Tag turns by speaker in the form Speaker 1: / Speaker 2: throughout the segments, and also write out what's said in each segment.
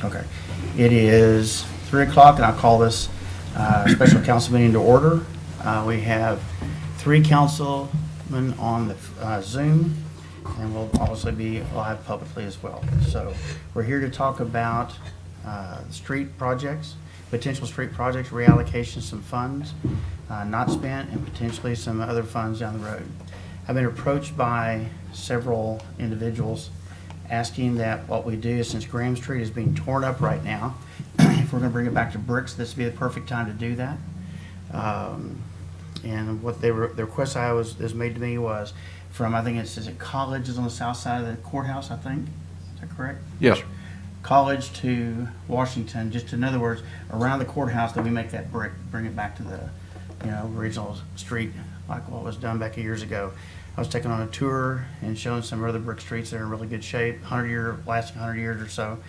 Speaker 1: Okay. It is 3 o'clock, and I'll call this special council meeting to order. We have 3 councilmen on the Zoom, and we'll obviously be live publicly as well. So we're here to talk about street projects, potential street projects, reallocation of some funds not spent, and potentially some other funds down the road. I've been approached by several individuals asking that what we do, since Graham Street is being torn up right now, if we're going to bring it back to bricks, this would be the perfect time to do that. And what the request was made to me was from, I think is it College is on the south side of the courthouse, I think. Is that correct?
Speaker 2: Yes, sir.
Speaker 1: College to Washington, just in other words, around the courthouse, that we make that brick, bring it back to the, original street, like what was done back years ago. I was taken on a tour and showing some other brick streets that are in really good shape, lasting 100 years or so.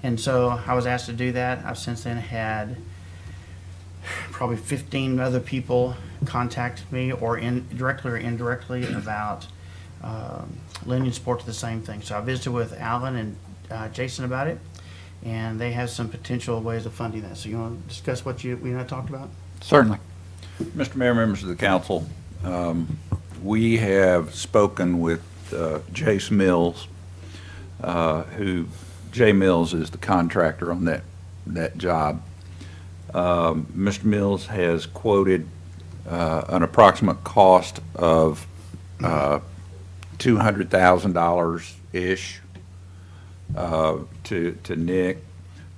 Speaker 1: And so I was asked to do that. I've since then had probably 15 other people contact me, or directly or indirectly, about lending support to the same thing. So I visited with Alan and Jason about it, and they have some potential ways of funding that. So you want to discuss what we talked about?
Speaker 2: Certainly. Mr. Mayor, members of the council, we have spoken with Jace Mills, Jay Mills is the contractor on that job. Mr. Mills has quoted an approximate cost of $200,000-ish to Nick.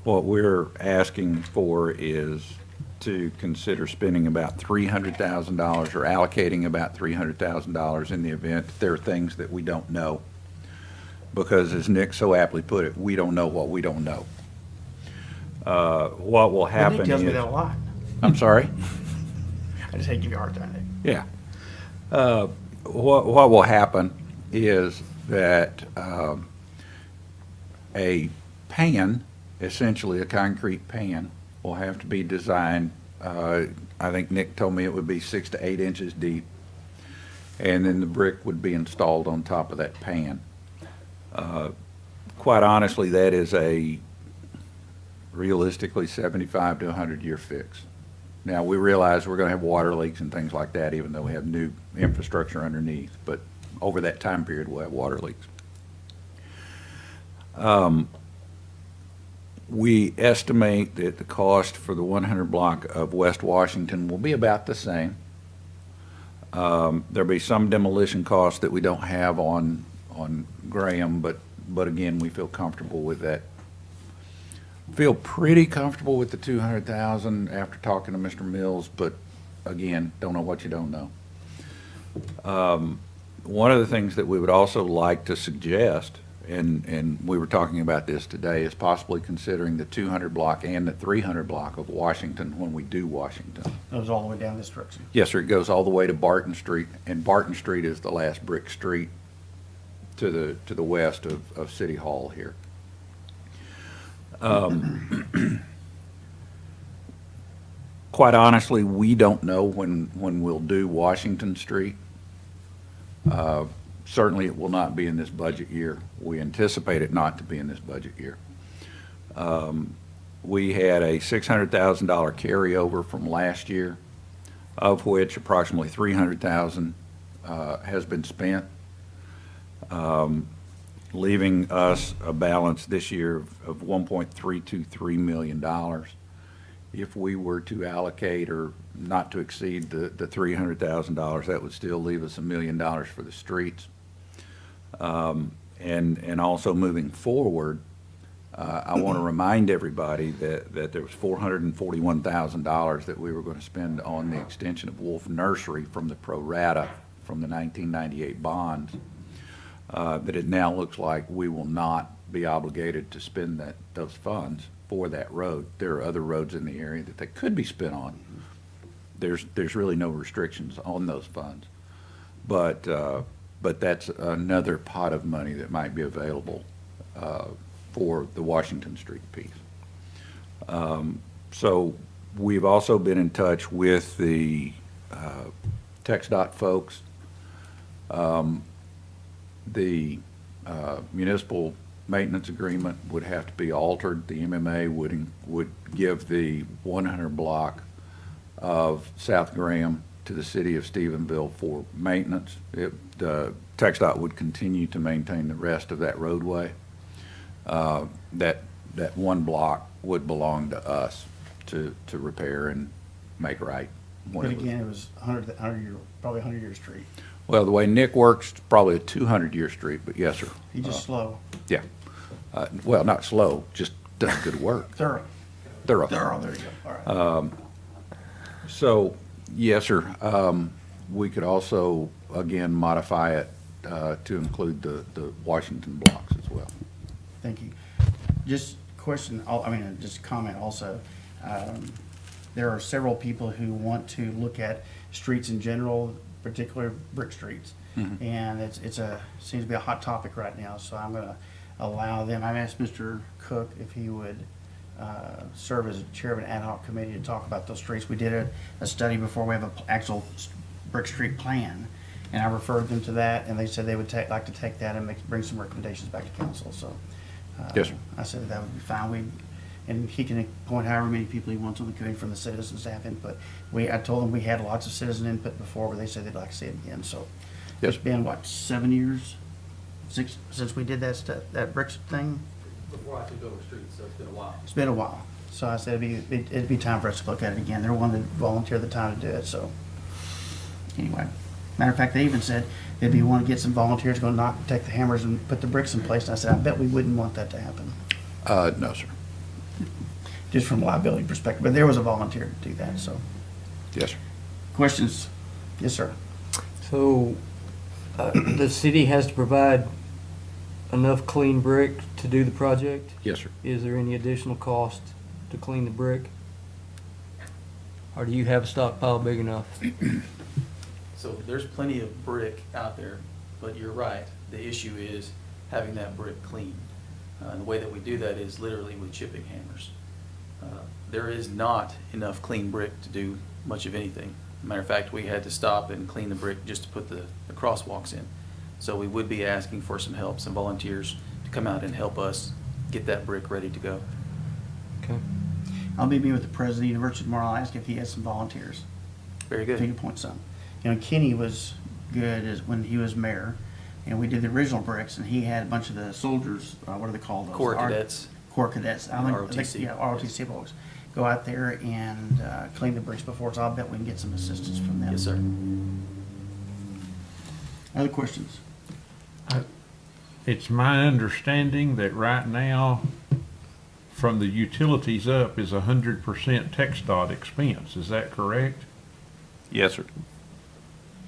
Speaker 2: What we're asking for is to consider spending about $300,000 or allocating about $300,000 in the event that there are things that we don't know. Because as Nick so aptly put it, we don't know what we don't know. What will happen
Speaker 1: Nick tells me that a lot.
Speaker 2: I'm sorry?
Speaker 1: I just hate to give you a hard time, Nick.
Speaker 2: Yeah. What will happen is that a pan, essentially a concrete pan, will have to be designed. I think Nick told me it would be 6 to 8 inches deep, and then the brick would be installed on top of that pan. Quite honestly, that is a realistically 75 to 100-year fix. Now, we realize we're going to have water leaks and things like that, even though we have new infrastructure underneath, but over that time period, we'll have water leaks. We estimate that the cost for the 100 block of West Washington will be about the same. There'll be some demolition costs that we don't have on Graham, but again, we feel comfortable with that. Feel pretty comfortable with the $200,000 after talking to Mr. Mills, but again, don't know what you don't know. One of the things that we would also like to suggest, and we were talking about this today, is possibly considering the 200 block and the 300 block of Washington when we do Washington.
Speaker 1: It goes all the way down this direction.
Speaker 2: Yes, sir. It goes all the way to Barton Street, and Barton Street is the last brick street to the west of City Hall here. Quite honestly, we don't know when we'll do Washington Street. Certainly, it will not be in this budget year. We anticipate it not to be in this budget year. We had a $600,000 carryover from last year, of which approximately $300,000 has been spent, leaving us a balance this year of $1.323 million. If we were to allocate or not to exceed the $300,000, that would still leave us $1 million for the streets. And also moving forward, I want to remind everybody that there was $441,000 that we were going to spend on the extension of Wolf Nursery from the pro rata from the 1998 bonds. That it now looks like we will not be obligated to spend those funds for that road. There are other roads in the area that they could be spent on. There's really no restrictions on those funds, but that's another pot of money that might be available for the Washington Street piece. So we've also been in touch with the TxDOT folks. The municipal maintenance agreement would have to be altered. The MMA would give the 100 block of South Graham to the city of Stephenville for maintenance. The TxDOT would continue to maintain the rest of that roadway. That one block would belong to us to repair and make right. when
Speaker 1: But
Speaker 2: it was-
Speaker 1: again, it was 100 year, probably 100-year street.
Speaker 2: Well, the way Nick works, it's probably a 200-year street, but yes, sir.
Speaker 1: He's just slow,
Speaker 2: Yeah. Well, not slow, just does good work.
Speaker 1: thorough.
Speaker 2: Thorough.
Speaker 1: Thorough, there you go, all right.
Speaker 2: So, yes, sir. We could also, again, modify it to include the Washington blocks as well.
Speaker 1: Thank you. Just question, just comment also. There are several people who want to look at streets in general, particularly brick streets. And seems to be a hot topic right now, so I'm gonna allow them, I've asked Mr. Cook if he would serve as chair of an ad hoc committee to talk about those streets. We did a study before, we have an actual brick street plan, and I referred them to that, and they said they would like to take that and bring some recommendations back to council, so.
Speaker 2: Yes, sir.
Speaker 1: I said that would be fine. And he can appoint however many people he wants on the committee from the citizens staff input. I told them we had lots of citizen input before, but they said they'd like to see it again, so.
Speaker 2: Yes.
Speaker 1: It's been, what, 7 years? Since we did that bricks thing?
Speaker 3: Before I took over streets, so it's been a while.
Speaker 1: It's been a while. So I said it'd be time for us to look at it again. They're one that volunteered the time to do it, so. Anyway, matter of fact, they even said they'd be wanting to get some volunteers, go take the hammers and put the bricks in place. And I said, I bet we wouldn't want that to happen,
Speaker 2: No, sir.
Speaker 1: just from a liability perspective. But there was a volunteer to do that, so.
Speaker 2: Yes, sir.
Speaker 1: Questions? Yes, sir.
Speaker 4: So, the city has to provide enough clean brick to do the project?
Speaker 2: Yes, sir.
Speaker 4: Is there any additional cost to clean the brick? Or do you have a stockpile big enough?
Speaker 3: So there's plenty of brick out there, but you're right. The issue is having that brick clean. And the way that we do that is literally with chipping hammers. There is not enough clean brick to do much of anything. Matter of fact, we had to stop and clean the brick just to put the crosswalks in. So we would be asking for some help, some volunteers to come out and help us get that brick ready to go.
Speaker 4: Okay.
Speaker 1: I'll be meeting with the president of the university tomorrow. I'll ask if he has some volunteers.
Speaker 3: Very
Speaker 1: If he can
Speaker 3: good.
Speaker 1: point some. You know, Kenny was good as when he was mayor, and we did the original bricks, and he had a bunch of the soldiers, what are they called? Those?
Speaker 3: Corps cadets.
Speaker 1: Corps cadets. I think,
Speaker 3: ROTC.
Speaker 1: yeah, ROTC boys. Go out there and clean the bricks before, so I'll bet we can get some assistance from them.
Speaker 3: Yes, sir.
Speaker 1: Other questions?
Speaker 5: It's my understanding that right now, from the utilities up is 100% TxDOT expense. Is that correct?
Speaker 2: Yes, sir.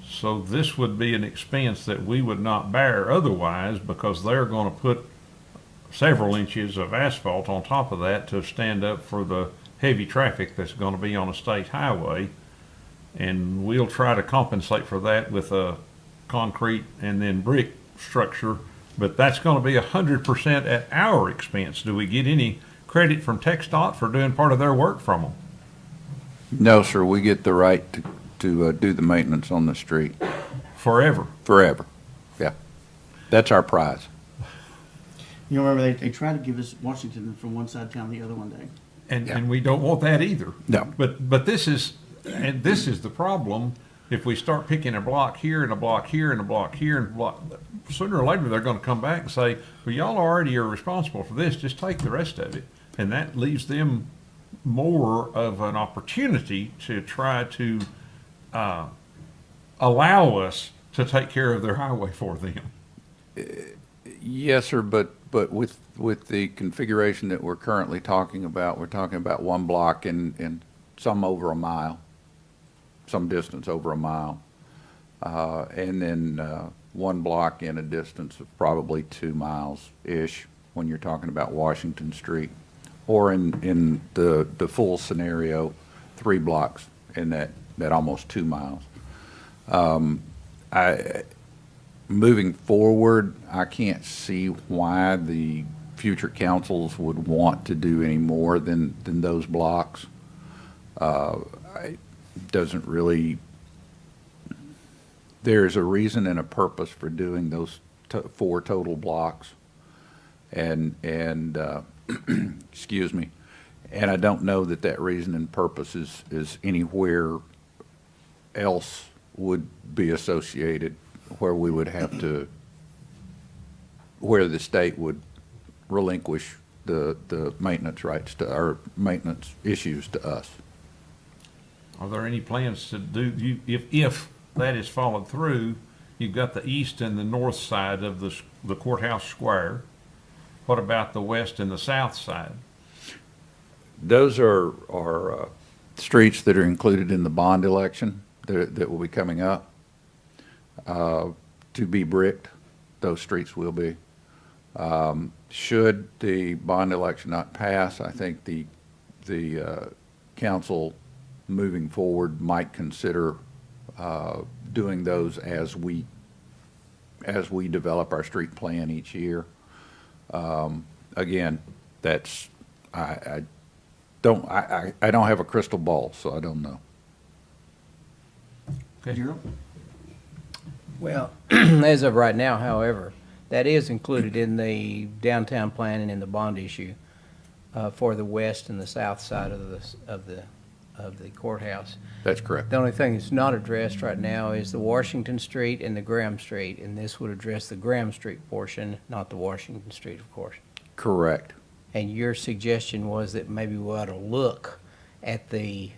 Speaker 5: So this would be an expense that we would not bear otherwise because they're going to put several inches of asphalt on top of that to stand up for the heavy traffic that's going to be on a state highway. And we'll try to compensate for that with a concrete and then brick structure. But that's going to be 100% at our expense. Do we get any credit from TxDOT for doing part of their work from them?
Speaker 2: No, sir. We get the right to do the maintenance on the street
Speaker 5: Forever.
Speaker 2: forever. Yeah. That's our prize.
Speaker 1: You remember they tried to give us Washington from one side of town the other one day.
Speaker 5: And,
Speaker 2: Yeah.
Speaker 5: and we don't want that either.
Speaker 2: No.
Speaker 5: But this is the problem. If we start picking a block here and a block here and a block here and a block, sooner or later they're going to come back and say, well, y'all already are responsible for this, just take the rest of it. And that leaves them more of an opportunity to try to allow us to take care of their highway for them.
Speaker 2: Yes, sir, but with the configuration that we're currently talking about, we're talking about one block and some over a mile, some distance over a mile, and then one block in a distance of probably 2 miles-ish when you're talking about Washington Street, or in the full scenario, 3 blocks in that almost 2 miles. Moving forward, I can't see why the future councils would want to do any more than those blocks. It doesn't really, there's a reason and a purpose for doing those 4 total blocks. and excuse me, and I don't know that that reason and purpose is anywhere else would be associated where we would have to, where the state would relinquish the maintenance rights to, or maintenance issues to us.
Speaker 5: Are there any plans to do, if that is followed through, you've got the east and the north side of the courthouse square. What about the west and the south side?
Speaker 2: Those are streets that are included in the bond election that will be coming up to be bricked. Those streets will be. Should the bond election not pass, I think the council moving forward might consider doing those as we develop our street plan each year. Again, that's I don't have a crystal ball, so I don't know.
Speaker 5: Okay.
Speaker 6: Well, as of right now, however, that is included in the downtown plan and in the bond issue for the west and the south side of the courthouse.
Speaker 2: That's correct.
Speaker 6: The only thing that's not addressed right now is the Washington Street and the Graham Street, and this would address the Graham Street portion, not the Washington Street, of course.
Speaker 2: Correct.
Speaker 6: And your suggestion was that maybe we ought to look at the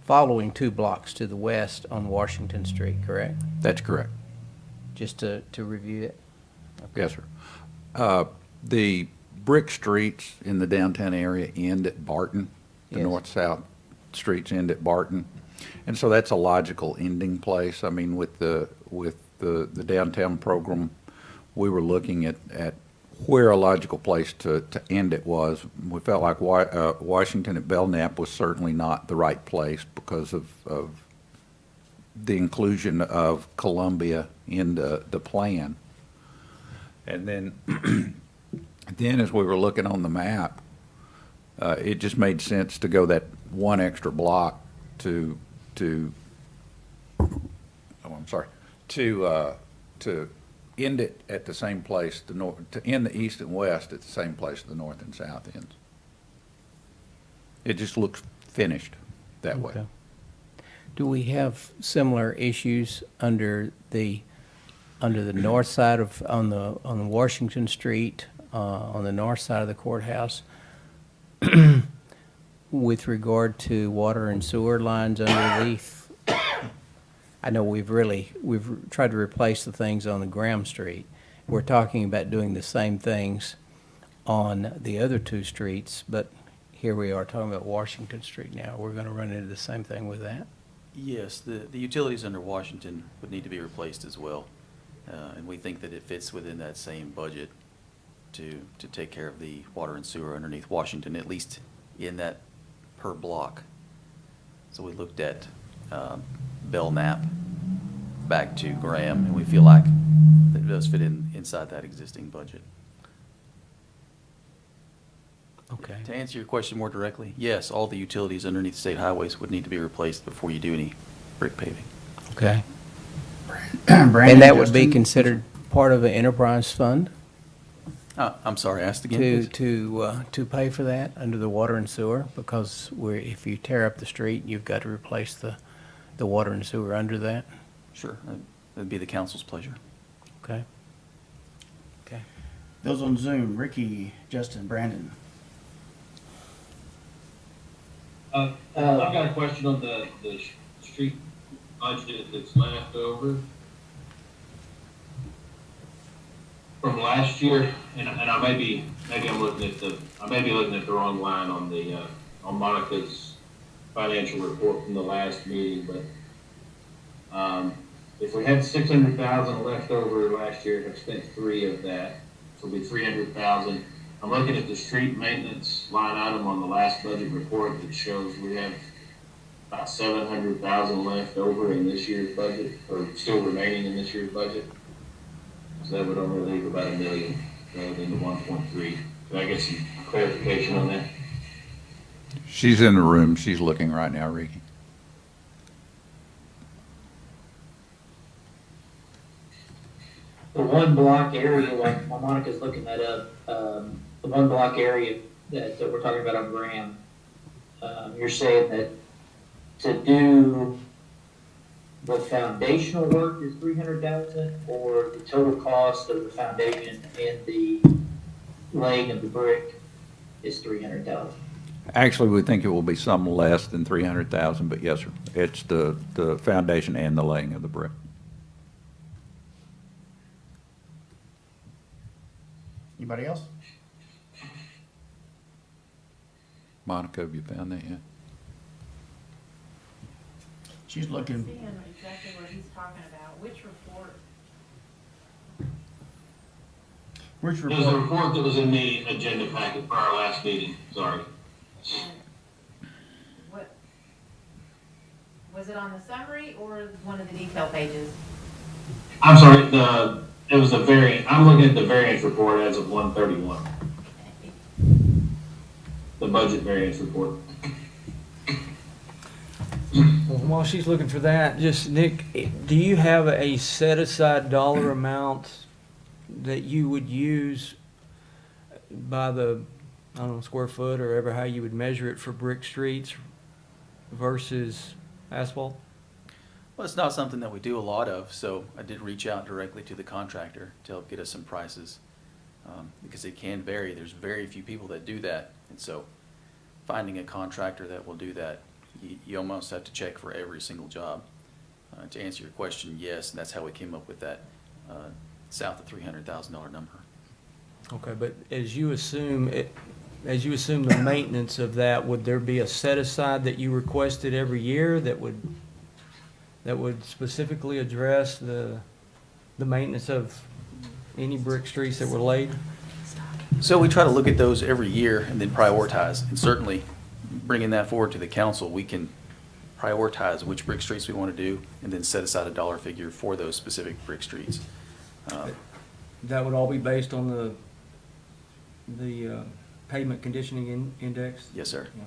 Speaker 6: following 2 blocks to the west on Washington Street, correct?
Speaker 2: That's correct.
Speaker 6: Just to review it?
Speaker 2: Yes, sir. The brick streets in the downtown area end at Barton. The
Speaker 6: Yes.
Speaker 2: north-south streets end at Barton. And so that's a logical ending place. I mean, with the downtown program, we were looking at where a logical place to end it was. We felt like Washington at Belknap was certainly not the right place because of the inclusion of Columbia in the plan. And then, then as we were looking on the map, it just made sense to go that one extra block to end it at the same place, to end the east and west at the same place the north and south ends. It just looks finished that way.
Speaker 6: Okay. Do we have similar issues under the north side on the Washington Street, on the north side of the courthouse, with regard to water and sewer lines underneath? I know we've tried to replace the things on the Graham Street. We're talking about doing the same things on the other 2 streets, but here we are talking about Washington Street now. We're going to run into the same thing with that?
Speaker 3: Yes, the utilities under Washington would need to be replaced as well. And we think that it fits within that same budget to take care of the water and sewer underneath Washington, at least in that per block. So we looked at Belknap back to Graham, and we feel like that it does fit inside that existing budget.
Speaker 6: Okay.
Speaker 3: To answer your question more directly, yes, all the utilities underneath state highways would need to be replaced before you do any brick paving.
Speaker 6: Okay.
Speaker 1: Brandon,
Speaker 6: And that would be
Speaker 1: Justin?
Speaker 6: considered part of an enterprise fund
Speaker 3: I'm sorry, asked again, please?
Speaker 6: to pay for that under the water and sewer? Because if you tear up the street, you've got to replace the water and sewer under that?
Speaker 3: Sure, that'd be the council's pleasure.
Speaker 6: Okay. Okay.
Speaker 1: Those on Zoom, Ricky, Justin, Brandon.
Speaker 7: I've got a question on the street budget that's left over from last year, and I maybe I'm looking at the wrong line on the on Monica's financial report from the last meeting, but if we had 600,000 left over last year, I've spent 3 of that, so it'll be 300,000. I'm looking at the street maintenance line item on the last budget report that shows we have about 700,000 left over in this year's budget, or still remaining in this year's budget. So that would only leave about $1 million rather than the 1.3. Can I get some clarification on that?
Speaker 2: She's in the room. She's looking right now, Ricky.
Speaker 8: the one block area, like Monica's looking that up, the one block area that we're talking about on Graham, you're saying that to do the foundational work is 300,000, or the total cost of the foundation and the laying of the brick is 300,000?
Speaker 2: Actually, we think it will be some less than 300,000, but yes, sir. It's the foundation and the laying of the brick.
Speaker 1: Anybody else?
Speaker 2: Monica, have you found that yet?
Speaker 1: She's looking,
Speaker 9: Seeing exactly what he's talking about, which report?
Speaker 1: which
Speaker 7: There's a
Speaker 1: report?
Speaker 7: report that was in the agenda packet for our last meeting, sorry.
Speaker 9: And what, was it on the summary or one of the detail pages?
Speaker 7: I'm sorry, it was the variant, I'm looking at the variance report as of 1/31. The budget variance report.
Speaker 4: Well, while she's looking for that, just Nick, do you have a set aside dollar amount that you would use by the, I don't know, square foot or ever how you would measure it for brick streets versus asphalt?
Speaker 3: Well, it's not something that we do a lot of, so I did reach out directly to the contractor to help get us some prices, because it can vary. There's very few people that do that, and so finding a contractor that will do that, you almost have to check for every single job. To answer your question, yes, and that's how we came up with that south of $300,000 number.
Speaker 4: Okay, but as you assume the maintenance of that, would there be a set aside that you requested every year that would specifically address the maintenance of any brick streets that were laid?
Speaker 3: So we try to look at those every year and then prioritize, and certainly bringing that forward to the council, we can prioritize which brick streets we want to do and then set aside a dollar figure for those specific brick streets.
Speaker 4: That would all be based on the pavement conditioning index?
Speaker 3: Yes, sir.
Speaker 4: Yeah.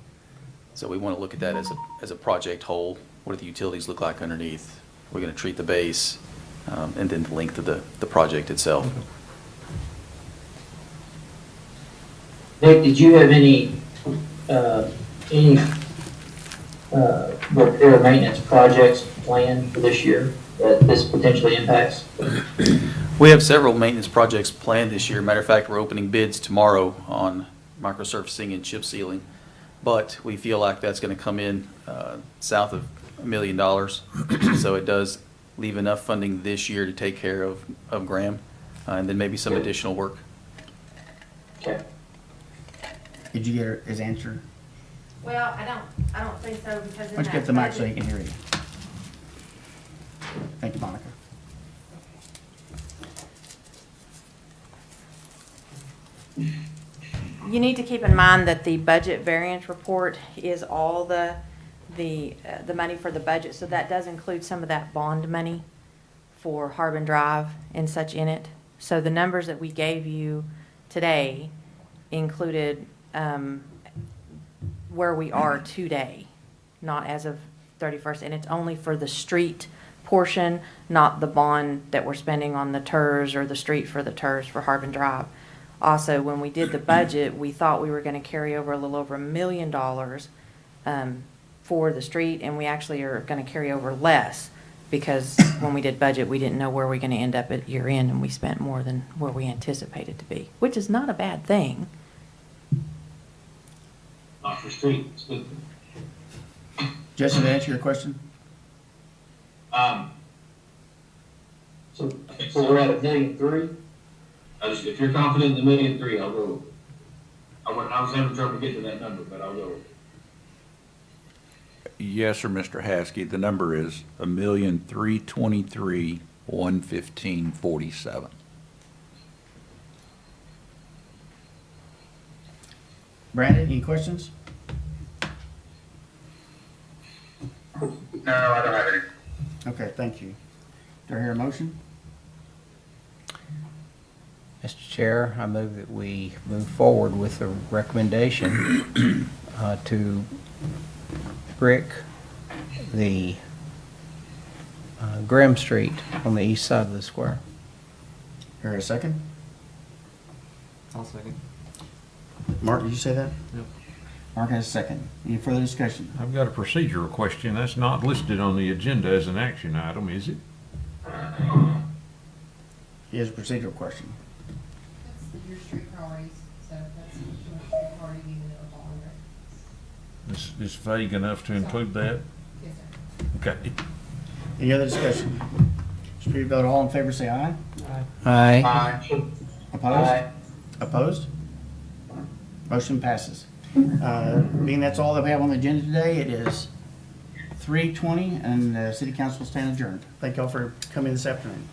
Speaker 3: So we want to look at that as a project whole. What do the utilities look like underneath? We're going to treat the base, and then the length of the project itself.
Speaker 8: Nick, did you have any repair or maintenance projects planned for this year that this potentially impacts?
Speaker 3: We have several maintenance projects planned this year. Matter of fact, we're opening bids tomorrow on microsurfacing and chip sealing, but we feel like that's going to come in south of $1 million. So it does leave enough funding this year to take care of Graham, and then maybe some additional work.
Speaker 8: Okay.
Speaker 1: Did you get his answer?
Speaker 9: Well, I don't think so, because in
Speaker 1: Why don't you
Speaker 9: that
Speaker 1: get the mic so he
Speaker 9: budget-
Speaker 1: can hear you? Thank you, Monica.
Speaker 9: You need to keep in mind that the budget variance report is all the money for the budget, so that does include some of that bond money for Harbin Drive and such in it. So the numbers that we gave you today included where we are today, not as of 31st, and it's only for the street portion, not the bond that we're spending on the TERS or the street for the TERS for Harbin Drive. Also, when we did the budget, we thought we were going to carry over a little over $1 million for the street, and we actually are going to carry over less, because when we did budget, we didn't know where we were going to end up at year end, and we spent more than where we anticipated to be, which is not a bad thing.
Speaker 7: Not for streets, but,
Speaker 1: Jesse, did that answer your question?
Speaker 8: So we're at $1.3 million?
Speaker 7: if you're confident in the $1.3 million, I'll go. I was having trouble getting to that number, but I'll go.
Speaker 2: Yes, sir, Mr. Haskey. The number is $1,323,115.47.
Speaker 1: Brandon, any questions?
Speaker 7: No, I don't have any.
Speaker 1: Okay, thank you. Do I hear a motion?
Speaker 6: Mr. Chair, I move that we move forward with the recommendation to brick the Graham Street on the east side of the square.
Speaker 1: Here, a second?
Speaker 4: I'll second.
Speaker 1: Mark, did you say that?
Speaker 4: Yep.
Speaker 1: Mark has a second. Any further discussion?
Speaker 5: I've got a procedural question. That's not listed on the agenda as an action item, is it?
Speaker 1: He has a procedural question.
Speaker 10: That's your street priorities, so that's your street priority, you need to follow it.
Speaker 5: It's vague enough to include that?
Speaker 10: Yes, sir.
Speaker 5: Okay.
Speaker 1: Any other discussion? Street vote, all in favor, say aye.
Speaker 6: Aye.
Speaker 1: Opposed? Opposed? Motion passes. Being that's all that we have on the agenda today, it is 3:20 and the city council will stand adjourned. Thank y'all for coming this afternoon.